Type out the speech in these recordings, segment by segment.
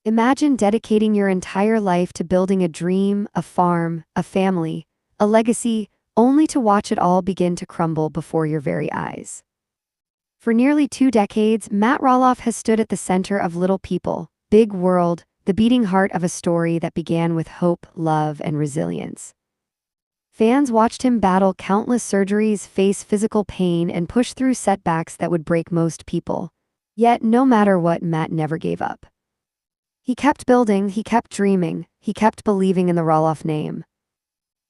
Imagine dedicating your entire life to building a dream, a farm, a family, a legacy, only to watch it all begin to crumble before your very eyes. For nearly 2 decades, Matt Roloff has stood at the center of Little People, Big World, the beating heart of a story that began with hope, love, and resilience. Fans watched him battle countless surgeries, face physical pain, and push through setbacks that would break most people. Yet, no matter what, Matt never gave up. He kept building, he kept dreaming, he kept believing in the Roloff name.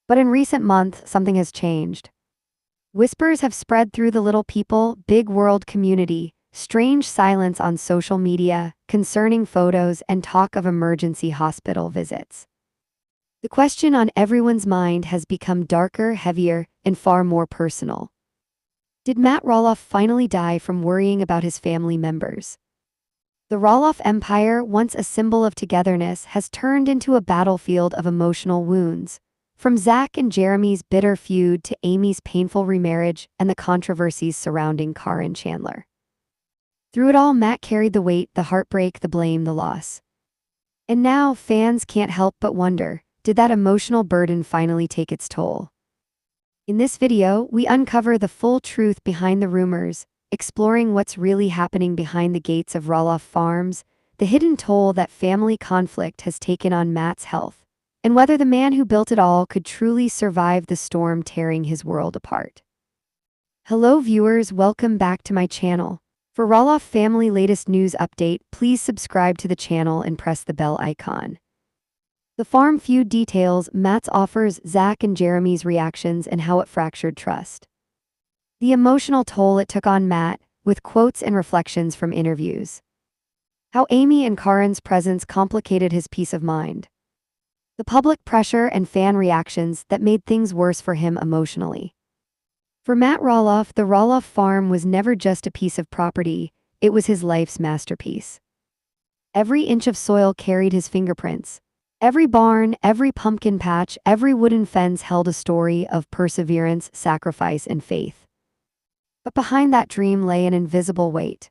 But in recent months, something has changed. Whispers have spread through the Little People, Big World community, strange silence on social media, concerning photos, and talk of emergency hospital visits. The question on everyone's mind has become darker, heavier, and far more personal. Did Matt Roloff finally die from worrying about his family members? The Roloff empire, once a symbol of togetherness, has turned into a battlefield of emotional wounds. From Zach and Jeremy's bitter feud to Amy's painful remarriage and the controversies surrounding Caryn Chandler. Through it all, Matt carried the weight, the heartbreak, the blame, the loss. And now, fans can't help but wonder, did that emotional burden finally take its toll? In this video, we uncover the full truth behind the rumors, exploring what's really happening behind the gates of Roloff Farms, the hidden toll that family conflict has taken on Matt's health, and whether the man who built it all could truly survive the storm tearing his world apart. Hello viewers, welcome back to my channel. For Roloff family latest news update, please subscribe to the channel and press the bell icon. The farm feud details, Matt's offers, Zach and Jeremy's reactions, and how it fractured trust. The emotional toll it took on Matt, with quotes and reflections from interviews. How Amy and Caryn's presence complicated his peace of mind. The public pressure and fan reactions that made things worse for him emotionally. For Matt Roloff, the Roloff farm was never just a piece of property, it was his life's masterpiece. Every inch of soil carried his fingerprints. Every barn, every pumpkin patch, every wooden fence held a story of perseverance, sacrifice, and faith. But behind that dream lay an invisible weight.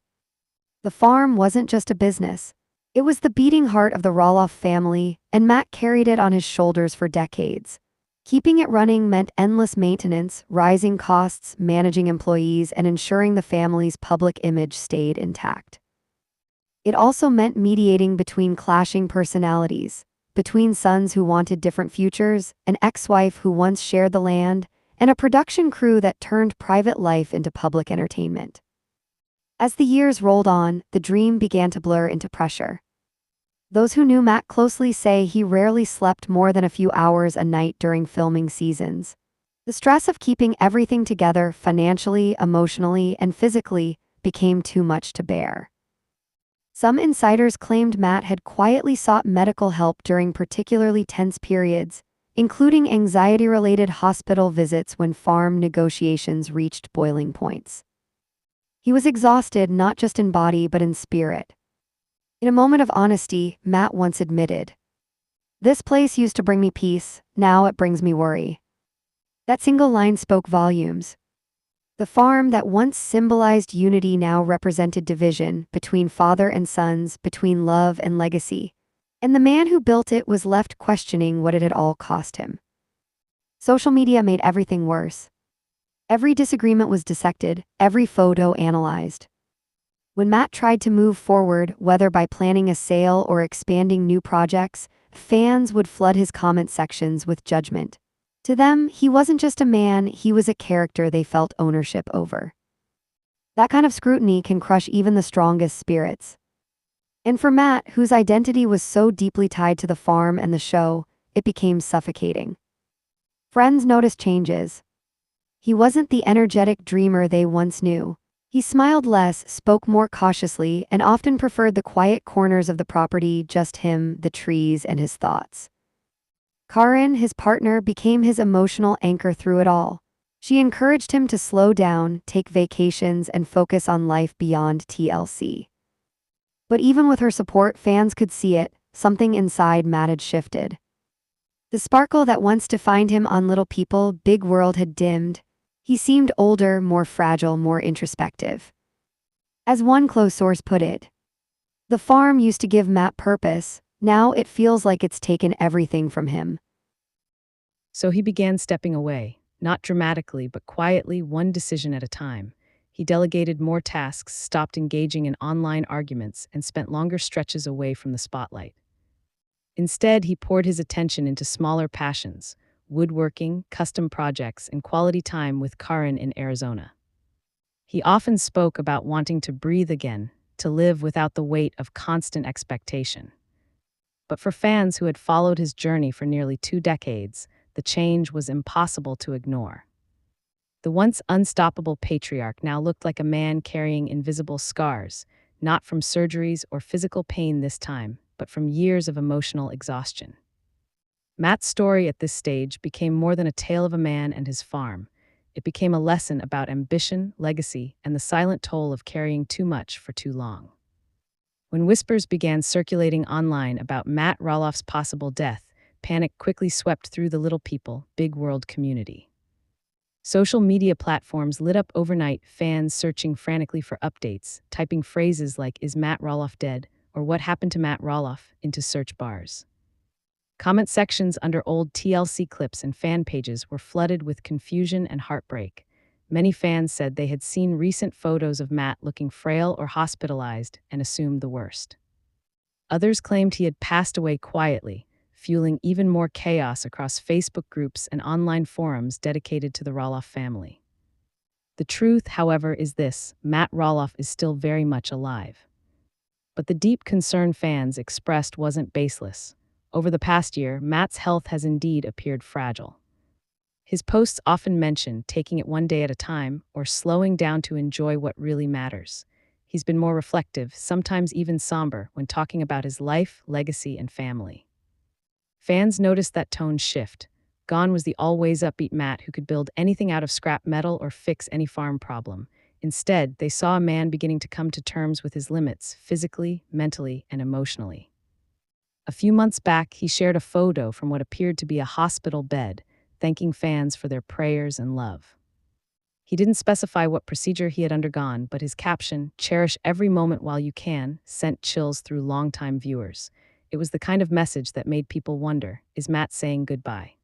The farm wasn't just a business. It was the beating heart of the Roloff family, and Matt carried it on his shoulders for decades. Keeping it running meant endless maintenance, rising costs, managing employees, and ensuring the family's public image stayed intact. It also meant mediating between clashing personalities, between sons who wanted different futures, an ex-wife who once shared the land, and a production crew that turned private life into public entertainment. As the years rolled on, the dream began to blur into pressure. Those who knew Matt closely say he rarely slept more than a few hours a night during filming seasons. The stress of keeping everything together financially, emotionally, and physically became too much to bear. Some insiders claimed Matt had quietly sought medical help during particularly tense periods, including anxiety-related hospital visits when farm negotiations reached boiling points. He was exhausted not just in body but in spirit. In a moment of honesty, Matt once admitted, "This place used to bring me peace, now it brings me worry." That single line spoke volumes. The farm that once symbolized unity now represented division between father and sons, between love and legacy. And the man who built it was left questioning what it had all cost him. Social media made everything worse. Every disagreement was dissected, every photo analyzed. When Matt tried to move forward, whether by planning a sale or expanding new projects, fans would flood his comment sections with judgment. To them, he wasn't just a man, he was a character they felt ownership over. That kind of scrutiny can crush even the strongest spirits. And for Matt, whose identity was so deeply tied to the farm and the show, it became suffocating. Friends noticed changes. He wasn't the energetic dreamer they once knew. He smiled less, spoke more cautiously, and often preferred the quiet corners of the property, just him, the trees, and his thoughts. Caryn, his partner, became his emotional anchor through it all. She encouraged him to slow down, take vacations, and focus on life beyond TLC. But even with her support, fans could see it, something inside Matt had shifted. The sparkle that once defined him on Little People, Big World had dimmed. He seemed older, more fragile, more introspective. As one close source put it, The farm used to give Matt purpose, now it feels like it's taken everything from him. So he began stepping away, not dramatically, but quietly, one decision at a time. He delegated more tasks, stopped engaging in online arguments, and spent longer stretches away from the spotlight. Instead, he poured his attention into smaller passions: woodworking, custom projects, and quality time with Caryn in Arizona. He often spoke about wanting to breathe again, to live without the weight of constant expectation. But for fans who had followed his journey for nearly 2 decades, the change was impossible to ignore. The once unstoppable patriarch now looked like a man carrying invisible scars, not from surgeries or physical pain this time, but from years of emotional exhaustion. Matt's story at this stage became more than a tale of a man and his farm. It became a lesson about ambition, legacy, and the silent toll of carrying too much for too long. When whispers began circulating online about Matt Roloff's possible death, panic quickly swept through the little people, big world community. Social media platforms lit up overnight, fans searching frantically for updates, typing phrases like "Is Matt Roloff dead?" or "What happened to Matt Roloff?" into search bars. Comment sections under old TLC clips and fan pages were flooded with confusion and heartbreak. Many fans said they had seen recent photos of Matt looking frail or hospitalized and assumed the worst. Others claimed he had passed away quietly, fueling even more chaos across Facebook groups and online forums dedicated to the Roloff family. The truth, however, is this: Matt Roloff is still very much alive. But the deep concern fans expressed wasn't baseless. Over the past year, Matt's health has indeed appeared fragile. His posts often mention taking it one day at a time or slowing down to enjoy what really matters. He's been more reflective, sometimes even somber, when talking about his life, legacy, and family. Fans noticed that tone shift. Gone was the always upbeat Matt who could build anything out of scrap metal or fix any farm problem. Instead, they saw a man beginning to come to terms with his limits, physically, mentally, and emotionally. A few months back, he shared a photo from what appeared to be a hospital bed, thanking fans for their prayers and love. He didn't specify what procedure he had undergone, but his caption, "Cherish every moment while you can," sent chills through longtime viewers. It was the kind of message that made people wonder, is Matt saying goodbye?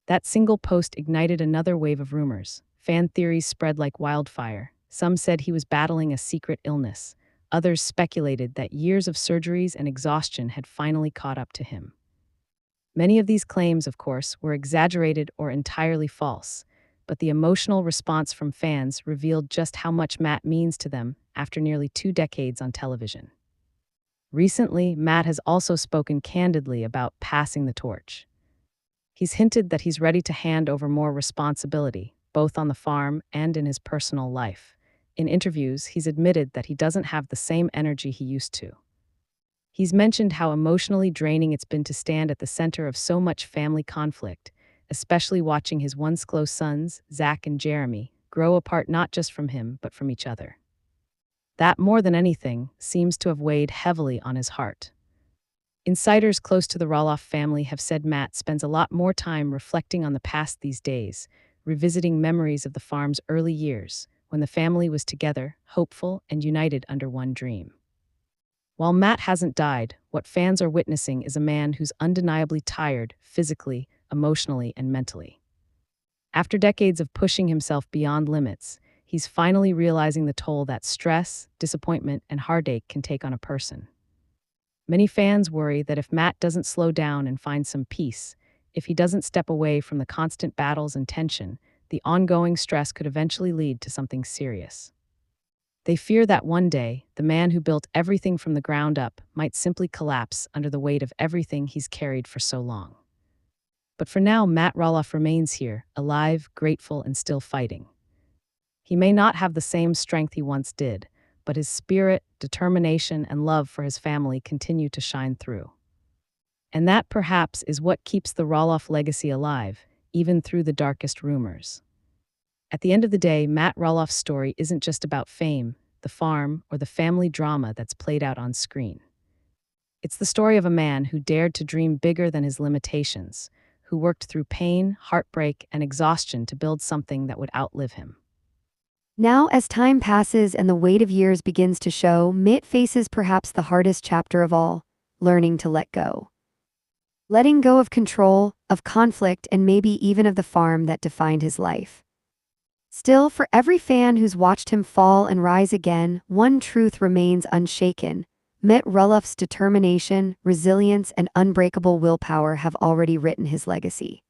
That single post ignited another wave of rumors. Fan theories spread like wildfire. Some said he was battling a secret illness. Others speculated that years of surgeries and exhaustion had finally caught up to him. Many of these claims, of course, were exaggerated or entirely false, but the emotional response from fans revealed just how much Matt means to them after nearly 2 decades on television. Recently, Matt has also spoken candidly about passing the torch. He's hinted that he's ready to hand over more responsibility, both on the farm and in his personal life. In interviews, he's admitted that he doesn't have the same energy he used to. He's mentioned how emotionally draining it's been to stand at the center of so much family conflict, especially watching his once close sons, Zach and Jeremy, grow apart not just from him, but from each other. That, more than anything, seems to have weighed heavily on his heart. Insiders close to the Roloff family have said Matt spends a lot more time reflecting on the past these days, revisiting memories of the farm's early years, when the family was together, hopeful, and united under one dream. While Matt hasn't died, what fans are witnessing is a man who's undeniably tired, physically, emotionally, and mentally. After decades of pushing himself beyond limits, he's finally realizing the toll that stress, disappointment, and heartache can take on a person. Many fans worry that if Matt doesn't slow down and find some peace, if he doesn't step away from the constant battles and tension, the ongoing stress could eventually lead to something serious. They fear that one day, the man who built everything from the ground up might simply collapse under the weight of everything he's carried for so long. But for now, Matt Roloff remains here, alive, grateful, and still fighting. He may not have the same strength he once did, but his spirit, determination, and love for his family continue to shine through. And that, perhaps, is what keeps the Roloff legacy alive, even through the darkest rumors. At the end of the day, Matt Roloff's story isn't just about fame, the farm, or the family drama that's played out on screen. It's the story of a man who dared to dream bigger than his limitations, who worked through pain, heartbreak, and exhaustion to build something that would outlive him. Now, as time passes and the weight of years begins to show, Mitt faces perhaps the hardest chapter of all: learning to let go. Letting go of control, of conflict, and maybe even of the farm that defined his life. Still, for every fan who's watched him fall and rise again, one truth remains unshaken: Matt Roloff's determination, resilience, and unbreakable willpower have already written his legacy.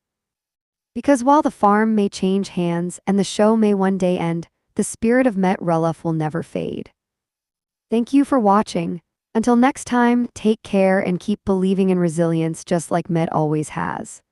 Because while the farm may change hands and the show may one day end, the spirit of Matt Roloff will never fade. Thank you for watching. Until next time, take care and keep believing in resilience just like Matt always has.